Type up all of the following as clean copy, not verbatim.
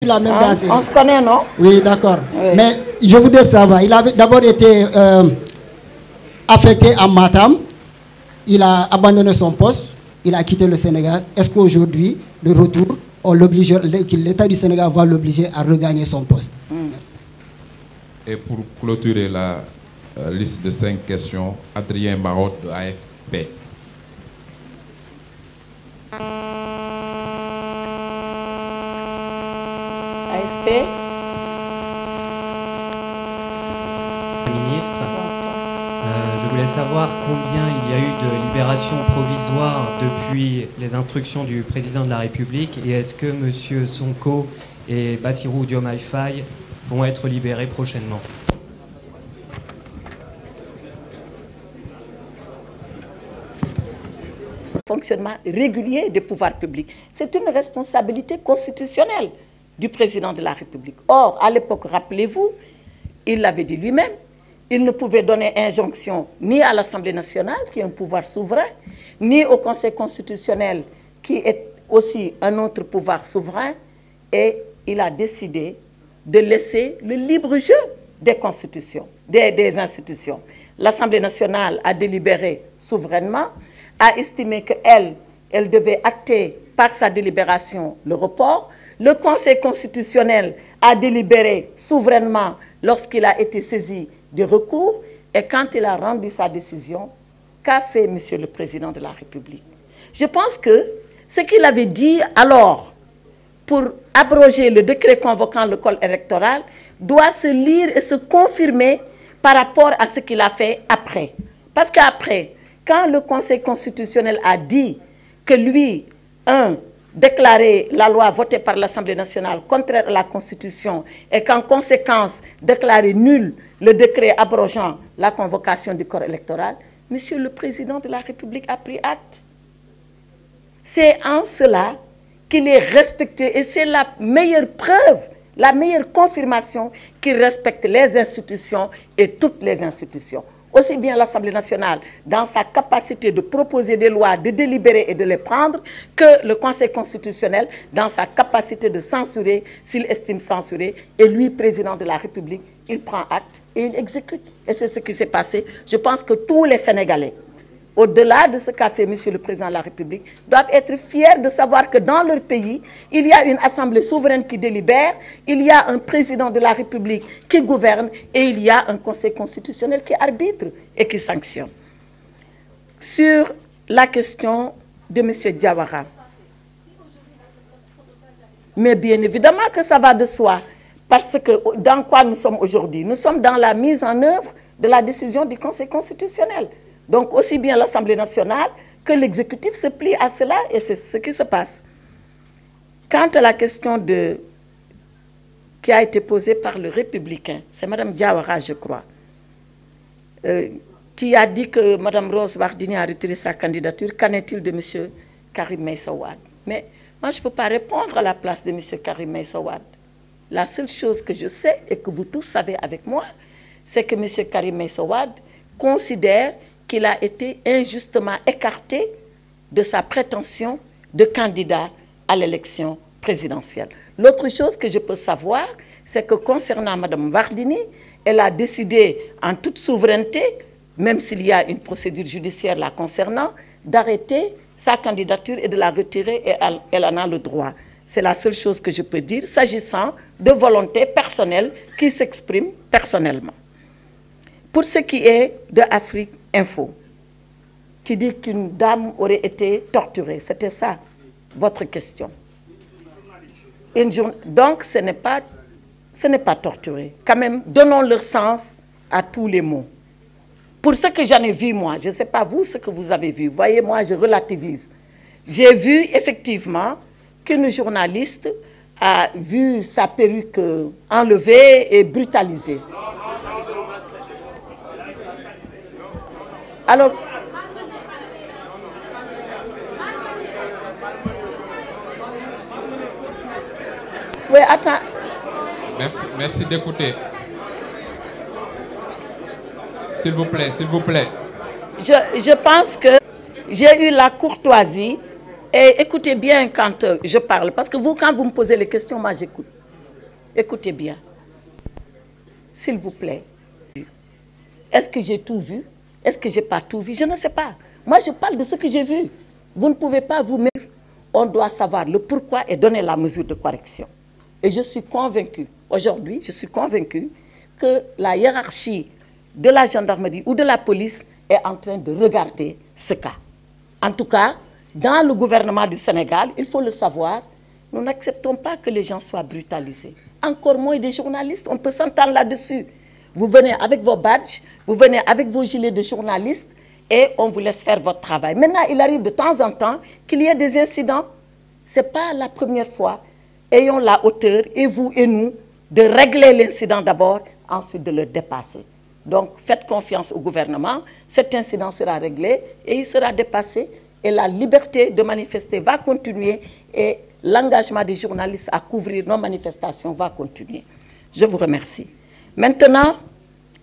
La même danse. On se connaît, non? Oui, d'accord. Oui. Mais je voudrais savoir, il avait d'abord été affecté à Matam, il a abandonné son poste, il a quitté le Sénégal. Est-ce qu'aujourd'hui, de retour, l'État du Sénégal va l'obliger à regagner son poste? Merci. Et pour clôturer la liste de 5 questions, Adrien Marotte de AFP. AFP. Ministre, je voulais savoir combien il y a eu de libérations provisoires depuis les instructions du président de la République et est-ce que M. Sonko et Bassirou Diomaye Faye vont être libérés prochainement? Fonctionnement régulier des pouvoirs publics. C'est une responsabilité constitutionnelle du président de la République. Or, à l'époque, rappelez-vous, il l'avait dit lui-même, il ne pouvait donner injonction ni à l'Assemblée nationale, qui est un pouvoir souverain, ni au Conseil constitutionnel, qui est aussi un autre pouvoir souverain, et il a décidé de laisser le libre jeu des constitutions, des institutions. L'Assemblée nationale a délibéré souverainement, a estimé qu'elle devait acter par sa délibération le report. Le Conseil constitutionnel a délibéré souverainement lorsqu'il a été saisi du recours. Et quand il a rendu sa décision, qu'a fait M. le Président de la République? Je pense que ce qu'il avait dit alors pour abroger le décret convoquant le corps électoral doit se lire et se confirmer par rapport à ce qu'il a fait après. Parce qu'après, quand le Conseil constitutionnel a dit que lui, déclarer la loi votée par l'Assemblée nationale contraire à la Constitution et qu'en conséquence, déclarer nul le décret abrogeant la convocation du corps électoral, Monsieur le Président de la République a pris acte. C'est en cela qu'il est respectueux et c'est la meilleure preuve, la meilleure confirmation qu'il respecte les institutions et toutes les institutions. Aussi bien l'Assemblée nationale, dans sa capacité de proposer des lois, de délibérer et de les prendre, que le Conseil constitutionnel, dans sa capacité de censurer, s'il estime censurer, et lui, président de la République, il prend acte et il exécute. Et c'est ce qui s'est passé. Je pense que tous les Sénégalais, au-delà de ce qu'a fait M. le Président de la République, doivent être fiers de savoir que dans leur pays, il y a une assemblée souveraine qui délibère, il y a un président de la République qui gouverne et il y a un conseil constitutionnel qui arbitre et qui sanctionne. Sur la question de M. Diawara, mais bien évidemment que ça va de soi, parce que dans quoi nous sommes aujourd'hui? Nous sommes dans la mise en œuvre de la décision du Conseil constitutionnel. Donc, aussi bien l'Assemblée nationale que l'exécutif se plie à cela et c'est ce qui se passe. Quant à la question qui a été posée par le Républicain, c'est Mme Diawara, je crois, qui a dit que Mme Rose Wardini a retiré sa candidature. Qu'en est-il de M. Karim Meïssa Wade? Mais moi, je ne peux pas répondre à la place de M. Karim Meïssa Wade. La seule chose que je sais et que vous tous savez avec moi, c'est que M. Karim Meïssa Wade considère qu'il a été injustement écarté de sa prétention de candidat à l'élection présidentielle. L'autre chose que je peux savoir, c'est que concernant Mme Wardini, elle a décidé en toute souveraineté, même s'il y a une procédure judiciaire la concernant, d'arrêter sa candidature et de la retirer et elle en a le droit. C'est la seule chose que je peux dire s'agissant de volonté personnelle qui s'exprime personnellement. Pour ce qui est de Afrique Info, qui dit qu'une dame aurait été torturée. C'était ça, votre question. Donc, ce n'est pas torturé. Quand même, donnons leur sens à tous les mots. Pour ce que j'en ai vu, moi, je ne sais pas vous ce que vous avez vu. Voyez, moi, je relativise. J'ai vu, effectivement, qu'une journaliste a vu sa perruque enlevée et brutalisée. Alors, oui, attends. Merci d'écouter. S'il vous plaît, s'il vous plaît. Je pense que j'ai eu la courtoisie, et écoutez bien quand je parle, parce que vous, quand vous me posez les questions, moi j'écoute. Écoutez bien, s'il vous plaît. Est-ce que j'ai tout vu? Est-ce que je n'ai pas tout vu? Je ne sais pas. Moi, je parle de ce que j'ai vu. Vous ne pouvez pas vous-même. On doit savoir le pourquoi et donner la mesure de correction. Et je suis convaincue, aujourd'hui, je suis convaincue que la hiérarchie de la gendarmerie ou de la police est en train de regarder ce cas. En tout cas, dans le gouvernement du Sénégal, il faut le savoir, nous n'acceptons pas que les gens soient brutalisés. Encore moins des journalistes, on peut s'entendre là-dessus. Vous venez avec vos badges, vous venez avec vos gilets de journalistes et on vous laisse faire votre travail. Maintenant, il arrive de temps en temps qu'il y ait des incidents. Ce n'est pas la première fois. Ayons la hauteur, et vous et nous, de régler l'incident d'abord, ensuite de le dépasser. Donc, faites confiance au gouvernement. Cet incident sera réglé et il sera dépassé. Et la liberté de manifester va continuer et l'engagement des journalistes à couvrir nos manifestations va continuer. Je vous remercie. Maintenant,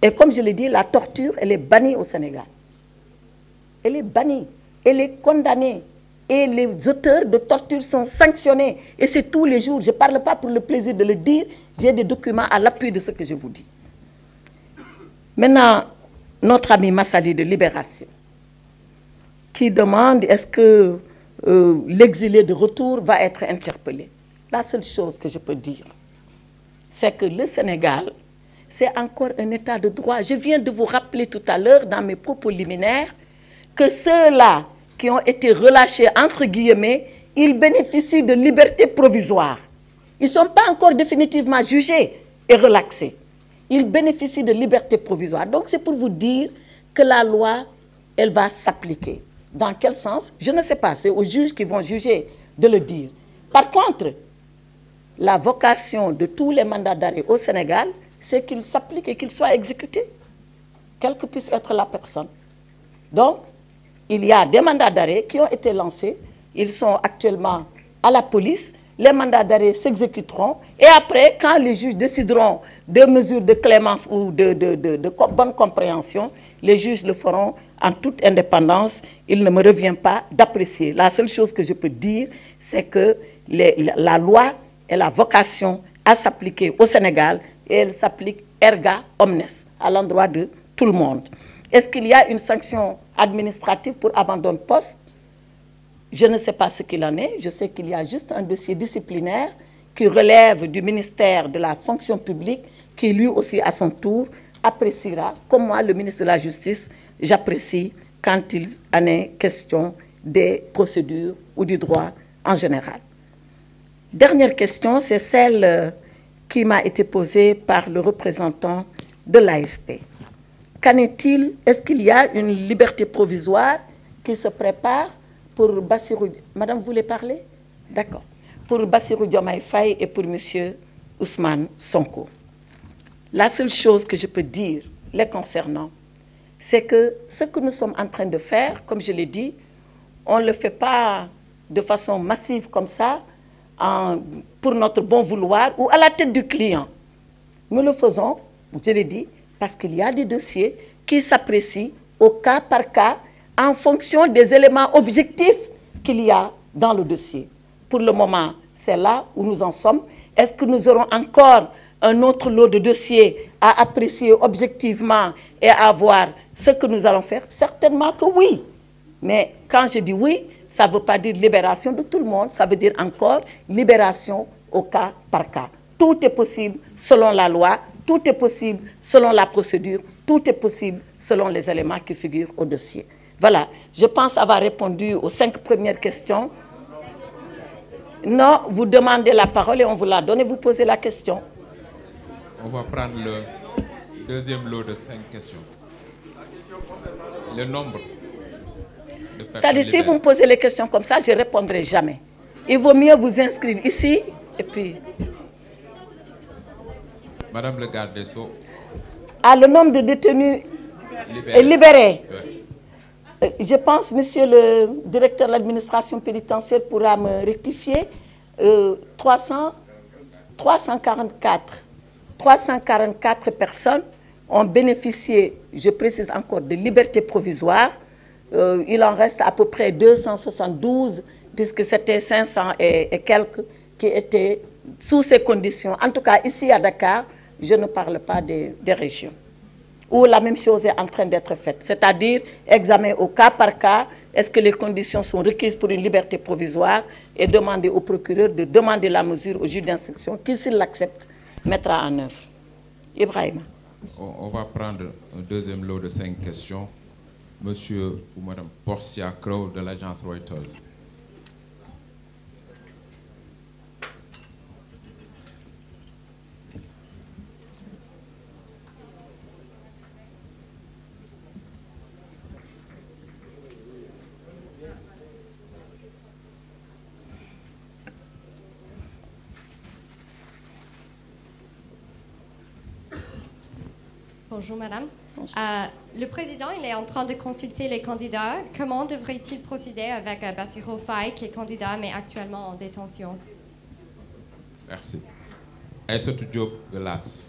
et comme je l'ai dit, la torture, elle est bannie au Sénégal. Elle est bannie, elle est condamnée. Et les auteurs de torture sont sanctionnés. Et c'est tous les jours. Je ne parle pas pour le plaisir de le dire. J'ai des documents à l'appui de ce que je vous dis. Maintenant, notre ami Massali de Libération, qui demande est-ce que l'exilé de retour va être interpellé. La seule chose que je peux dire, c'est que le Sénégal, c'est encore un état de droit. Je viens de vous rappeler tout à l'heure, dans mes propos liminaires, que ceux-là qui ont été relâchés, entre guillemets, ils bénéficient de liberté provisoire. Ils ne sont pas encore définitivement jugés et relaxés. Ils bénéficient de liberté provisoire. Donc, c'est pour vous dire que la loi, elle va s'appliquer. Dans quel sens? Je ne sais pas. C'est aux juges qui vont juger de le dire. Par contre, la vocation de tous les mandats d'arrêt au Sénégal, c'est qu'ils s'appliquent et qu'ils soient exécutés, quelle que puisse être la personne. Donc, il y a des mandats d'arrêt qui ont été lancés. Ils sont actuellement à la police. Les mandats d'arrêt s'exécuteront. Et après, quand les juges décideront de mesures de clémence ou de bonne compréhension, les juges le feront en toute indépendance. Il ne me revient pas d'apprécier. La seule chose que je peux dire, c'est que la loi a la vocation à s'appliquer au Sénégal et elle s'applique erga omnes, à l'endroit de tout le monde. Est-ce qu'il y a une sanction administrative pour abandon de poste? Je ne sais pas ce qu'il en est. Je sais qu'il y a juste un dossier disciplinaire qui relève du ministère de la fonction publique, qui lui aussi, à son tour, appréciera, comme moi, le ministre de la Justice, j'apprécie quand il en est question des procédures ou du droit en général. Dernière question, c'est celle qui m'a été posée par le représentant de l'AFP. Qu'en est-il? Est-ce qu'il y a une liberté provisoire qui se prépare pour Bassirou... Madame, vous voulez parler? D'accord. Pour Bassirou Diomaye Faye et pour M. Ousmane Sonko. La seule chose que je peux dire les concernant, c'est que ce que nous sommes en train de faire, comme je l'ai dit, on ne le fait pas de façon massive comme ça, pour notre bon vouloir ou à la tête du client. Nous le faisons, je l'ai dit, parce qu'il y a des dossiers qui s'apprécient au cas par cas en fonction des éléments objectifs qu'il y a dans le dossier. Pour le moment, c'est là où nous en sommes. Est-ce que nous aurons encore un autre lot de dossiers à apprécier objectivement et à voir ce que nous allons faire? Certainement que oui. Mais quand je dis oui, ça ne veut pas dire libération de tout le monde, ça veut dire encore libération au cas par cas. Tout est possible selon la loi, tout est possible selon la procédure, tout est possible selon les éléments qui figurent au dossier. Voilà, je pense avoir répondu aux 5 premières questions. Non, vous demandez la parole et on vous la donne et vous posez la question. On va prendre le deuxième lot de 5 questions. Le nombre de personnes. Si vous me posez les questions comme ça, je ne répondrai jamais. Il vaut mieux vous inscrire ici et puis... Madame le garde des Sceaux. Le nombre de détenus libérés. Oui. Je pense, monsieur le directeur de l'administration pénitentiaire pourra me rectifier, 344 personnes ont bénéficié, je précise encore, de liberté provisoire. Il en reste à peu près 272, puisque c'était 500 et quelques qui étaient sous ces conditions. En tout cas, ici à Dakar, je ne parle pas des régions, où la même chose est en train d'être faite, c'est-à-dire examen au cas par cas, est-ce que les conditions sont requises pour une liberté provisoire, et demander au procureur de demander la mesure au juge d'instruction qui, s'il l'accepte, mettra en œuvre. Ibrahima. On va prendre un deuxième lot de 5 questions. Monsieur ou Madame Portia Crow de l'agence Reuters. Bonjour madame. Le président, il est en train de consulter les candidats. Comment devrait-il procéder avec Bassirou Faye, qui est candidat mais actuellement en détention? Merci. Aïssatou Diop de l'AS.